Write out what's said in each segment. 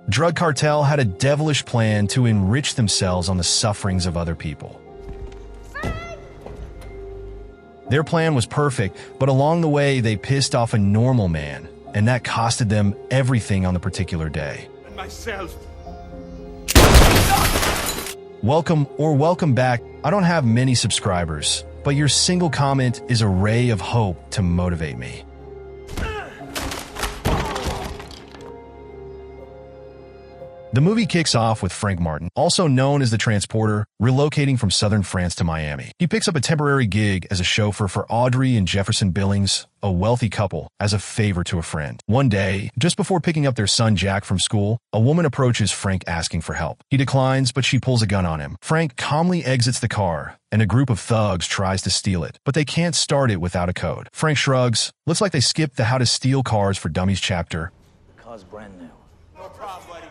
drug cartel had a devilish plan to enrich themselves on the sufferings of other people. Their plan was perfect, but along the way they pissed off a normal man, and that costed them everything on the particular day. And myself. Welcome back. I don't have many subscribers, but your single comment is a ray of hope to motivate me. The movie kicks off with Frank Martin, also known as the Transporter, relocating from southern France to Miami. He picks up a temporary gig as a chauffeur for Audrey and Jefferson Billings, a wealthy couple, as a favor to a friend. One day, just before picking up their son Jack from school, a woman approaches Frank asking for help. He declines, but she pulls a gun on him. Frank calmly exits the car, and a group of thugs tries to steal it, but they can't start it without a code. Frank shrugs. Looks like they skipped the How to Steal Cars for Dummies chapter. The car's brand new. No problem, buddy.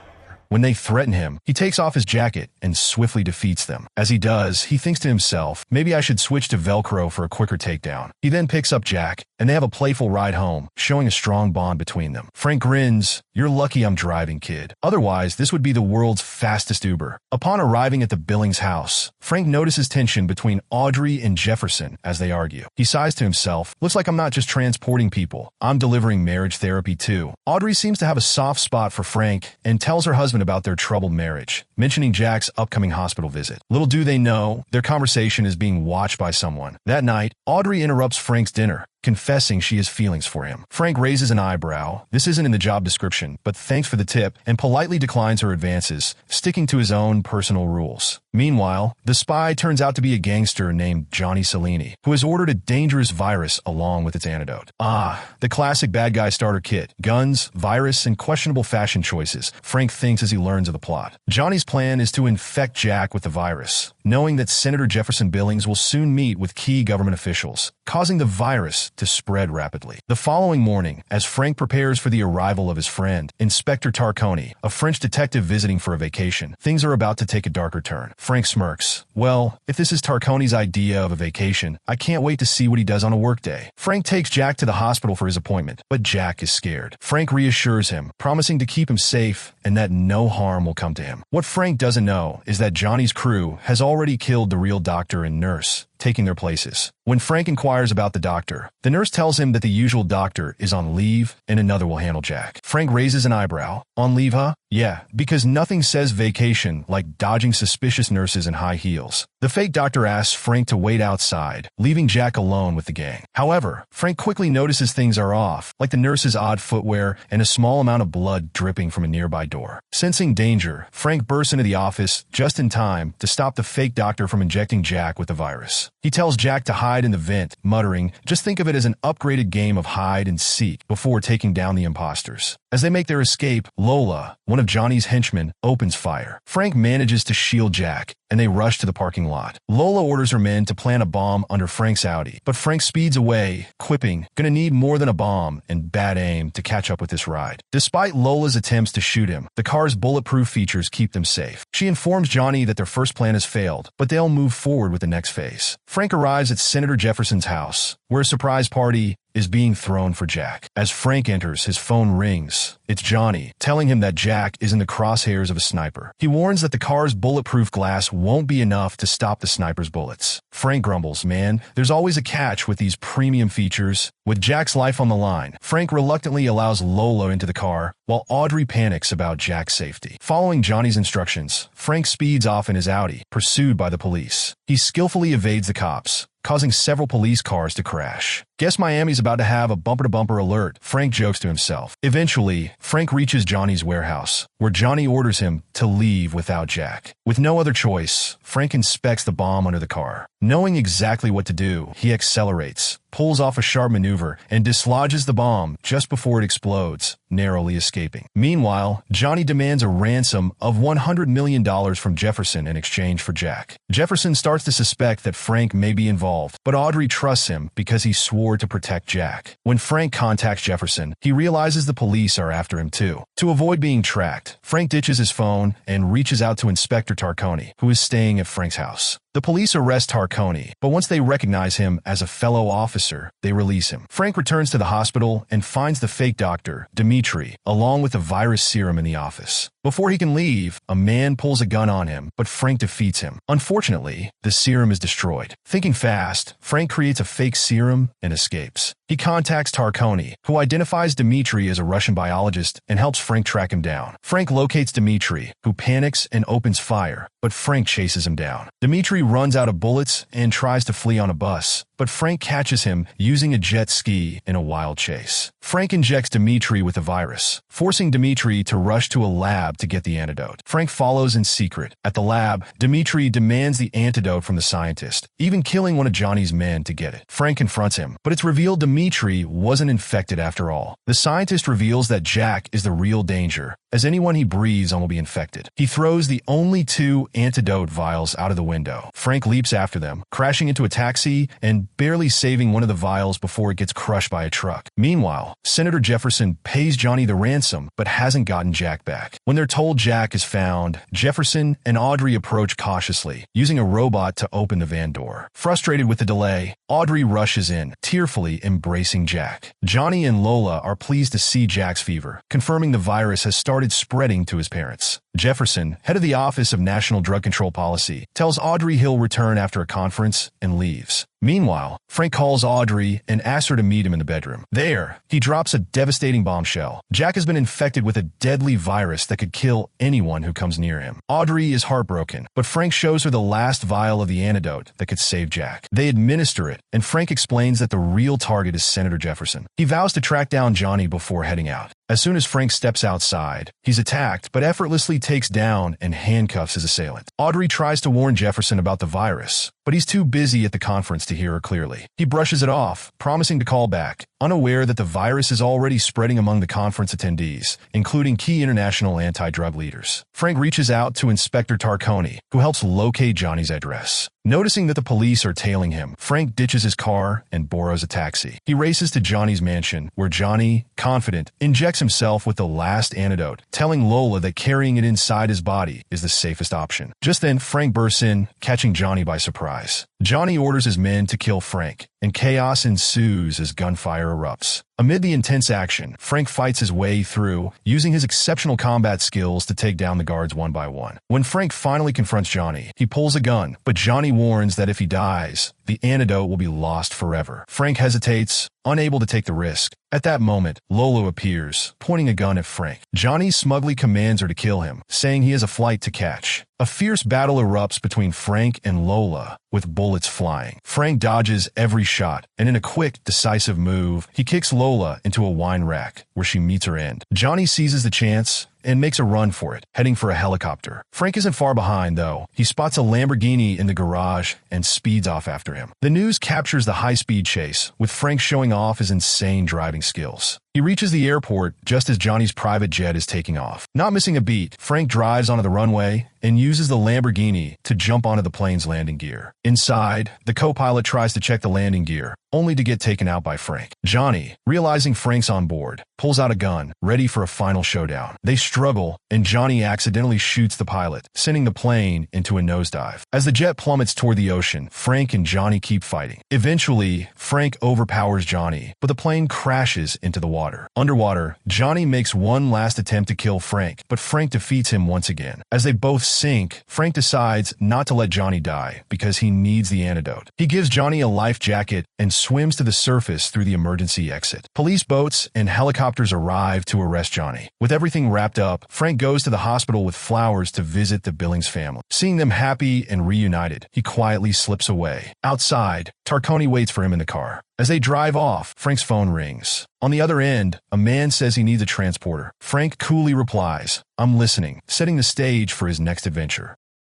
When they threaten him, he takes off his jacket and swiftly defeats them. As he does, he thinks to himself, maybe I should switch to Velcro for a quicker takedown. He then picks up Jack, and they have a playful ride home, showing a strong bond between them. Frank grins, "You're lucky I'm driving, kid. Otherwise, this would be the world's fastest Uber." Upon arriving at the Billings house, Frank notices tension between Audrey and Jefferson as they argue. He sighs to himself, "Looks like I'm not just transporting people, I'm delivering marriage therapy too." Audrey seems to have a soft spot for Frank and tells her husband about their troubled marriage, mentioning Jack's upcoming hospital visit. Little do they know, their conversation is being watched by someone. That night, Audrey interrupts Frank's dinner, confessing she has feelings for him. Frank raises an eyebrow. This isn't in the job description, but thanks for the tip, and politely declines her advances, sticking to his own personal rules. Meanwhile, the spy turns out to be a gangster named Johnny Cellini, who has ordered a dangerous virus along with its antidote. The classic bad guy starter kit. Guns, virus, and questionable fashion choices, Frank thinks as he learns of the plot. Johnny's plan is to infect Jack with the virus, knowing that Senator Jefferson Billings will soon meet with key government officials, causing the virus to spread rapidly. The following morning, as Frank prepares for the arrival of his friend, Inspector Tarconi, a French detective visiting for a vacation, things are about to take a darker turn. Frank smirks. Well, if this is Tarconi's idea of a vacation, I can't wait to see what he does on a workday. Frank takes Jack to the hospital for his appointment, but Jack is scared. Frank reassures him, promising to keep him safe and that no harm will come to him. What Frank doesn't know is that Johnny's crew has already killed the real doctor and nurse, taking their places. When Frank inquires about the doctor, the nurse tells him that the usual doctor is on leave and another will handle Jack. Frank raises an eyebrow. On leave, huh? Yeah, because nothing says vacation like dodging suspicious nurses in high heels. The fake doctor asks Frank to wait outside, leaving Jack alone with the gang. However, Frank quickly notices things are off, like the nurse's odd footwear and a small amount of blood dripping from a nearby door. Sensing danger, Frank bursts into the office just in time to stop the fake doctor from injecting Jack with the virus. He tells Jack to hide in the vent, muttering, "Just think of it as an upgraded game of hide and seek," before taking down the imposters. As they make their escape, Lola, one of Johnny's henchmen, opens fire. Frank manages to shield Jack, and they rush to the parking lot. Lola orders her men to plant a bomb under Frank's Audi, but Frank speeds away, quipping, "Gonna need more than a bomb and bad aim to catch up with this ride." Despite Lola's attempts to shoot him, the car's bulletproof features keep them safe. She informs Johnny that their first plan has failed, but they'll move forward with the next phase. Frank arrives at Senator Jefferson's house, where a surprise party is being thrown for Jack. As Frank enters, his phone rings. It's Johnny, telling him that Jack is in the crosshairs of a sniper. He warns that the car's bulletproof glass won't be enough to stop the sniper's bullets. Frank grumbles, "Man, there's always a catch with these premium features." With Jack's life on the line, Frank reluctantly allows Lola into the car, while Audrey panics about Jack's safety. Following Johnny's instructions, Frank speeds off in his Audi, pursued by the police. He skillfully evades the cops, causing several police cars to crash. Guess Miami's about to have a bumper-to-bumper alert, Frank jokes to himself. Eventually, Frank reaches Johnny's warehouse, where Johnny orders him to leave without Jack. With no other choice, Frank inspects the bomb under the car. Knowing exactly what to do, he accelerates, pulls off a sharp maneuver, and dislodges the bomb just before it explodes, narrowly escaping. Meanwhile, Johnny demands a ransom of $100 million from Jefferson in exchange for Jack. Jefferson starts to suspect that Frank may be involved, but Audrey trusts him because he swore to protect Jack. When Frank contacts Jefferson, he realizes the police are after him too. To avoid being tracked, Frank ditches his phone and reaches out to Inspector Tarconi, who is staying at Frank's house. The police arrest Tarconi, but once they recognize him as a fellow officer, they release him. Frank returns to the hospital and finds the fake doctor, Dimitri, along with the virus serum in the office. Before he can leave, a man pulls a gun on him, but Frank defeats him. Unfortunately, the serum is destroyed. Thinking fast, Frank creates a fake serum and escapes. He contacts Tarconi, who identifies Dimitri as a Russian biologist and helps Frank track him down. Frank locates Dimitri, who panics and opens fire, but Frank chases him down. Dimitri runs out of bullets and tries to flee on a bus, but Frank catches him using a jet ski in a wild chase. Frank injects Dimitri with the virus, forcing Dimitri to rush to a lab to get the antidote. Frank follows in secret. At the lab, Dimitri demands the antidote from the scientist, even killing one of Johnny's men to get it. Frank confronts him, but it's revealed Dimitri wasn't infected after all. The scientist reveals that Jack is the real danger, as anyone he breathes on will be infected. He throws the only 2 antidote vials out of the window. Frank leaps after them, crashing into a taxi and barely saving one of the vials before it gets crushed by a truck. Meanwhile, Senator Jefferson pays Johnny the ransom but hasn't gotten Jack back. When they're told Jack is found, Jefferson and Audrey approach cautiously, using a robot to open the van door. Frustrated with the delay, Audrey rushes in, tearfully embracing Jack. Johnny and Lola are pleased to see Jack's fever, confirming the virus has started spreading to his parents. Jefferson, head of the Office of National Drug Control Policy, tells Audrey he'll return after a conference and leaves. Meanwhile, Frank calls Audrey and asks her to meet him in the bedroom. There, he drops a devastating bombshell. Jack has been infected with a deadly virus that could kill anyone who comes near him. Audrey is heartbroken, but Frank shows her the last vial of the antidote that could save Jack. They administer it, and Frank explains that the real target is Senator Jefferson. He vows to track down Johnny before heading out. As soon as Frank steps outside, he's attacked but effortlessly takes down and handcuffs his assailant. Audrey tries to warn Jefferson about the virus, but he's too busy at the conference to hear her clearly. He brushes it off, promising to call back, unaware that the virus is already spreading among the conference attendees, including key international anti-drug leaders. Frank reaches out to Inspector Tarconi, who helps locate Johnny's address. Noticing that the police are tailing him, Frank ditches his car and borrows a taxi. He races to Johnny's mansion, where Johnny, confident, injects himself with the last antidote, telling Lola that carrying it inside his body is the safest option. Just then, Frank bursts in, catching Johnny by surprise. Johnny orders his men to kill Frank, and chaos ensues as gunfire erupts. Amid the intense action, Frank fights his way through, using his exceptional combat skills to take down the guards one by one. When Frank finally confronts Johnny, he pulls a gun, but Johnny warns that if he dies, the antidote will be lost forever. Frank hesitates, unable to take the risk. At that moment, Lolo appears, pointing a gun at Frank. Johnny smugly commands her to kill him, saying he has a flight to catch. A fierce battle erupts between Frank and Lola, with bullets flying. Frank dodges every shot, and in a quick, decisive move, he kicks Lola into a wine rack, where she meets her end. Johnny seizes the chance and makes a run for it, heading for a helicopter. Frank isn't far behind, though. He spots a Lamborghini in the garage and speeds off after him. The news captures the high-speed chase, with Frank showing off his insane driving skills. He reaches the airport just as Johnny's private jet is taking off. Not missing a beat, Frank drives onto the runway and uses the Lamborghini to jump onto the plane's landing gear. Inside, the co-pilot tries to check the landing gear, only to get taken out by Frank. Johnny, realizing Frank's on board, pulls out a gun, ready for a final showdown. They struggle, and Johnny accidentally shoots the pilot, sending the plane into a nosedive. As the jet plummets toward the ocean, Frank and Johnny keep fighting. Eventually, Frank overpowers Johnny, but the plane crashes into the water. Underwater, Johnny makes one last attempt to kill Frank, but Frank defeats him once again. As they both sink, Frank decides not to let Johnny die because he needs the antidote. He gives Johnny a life jacket and swims to the surface through the emergency exit. Police boats and helicopters arrive to arrest Johnny. With everything wrapped up, Frank goes to the hospital with flowers to visit the Billings family. Seeing them happy and reunited, he quietly slips away. Outside, Tarconi waits for him in the car. As they drive off, Frank's phone rings. On the other end, a man says he needs a transporter. Frank coolly replies, "I'm listening," setting the stage for his next adventure.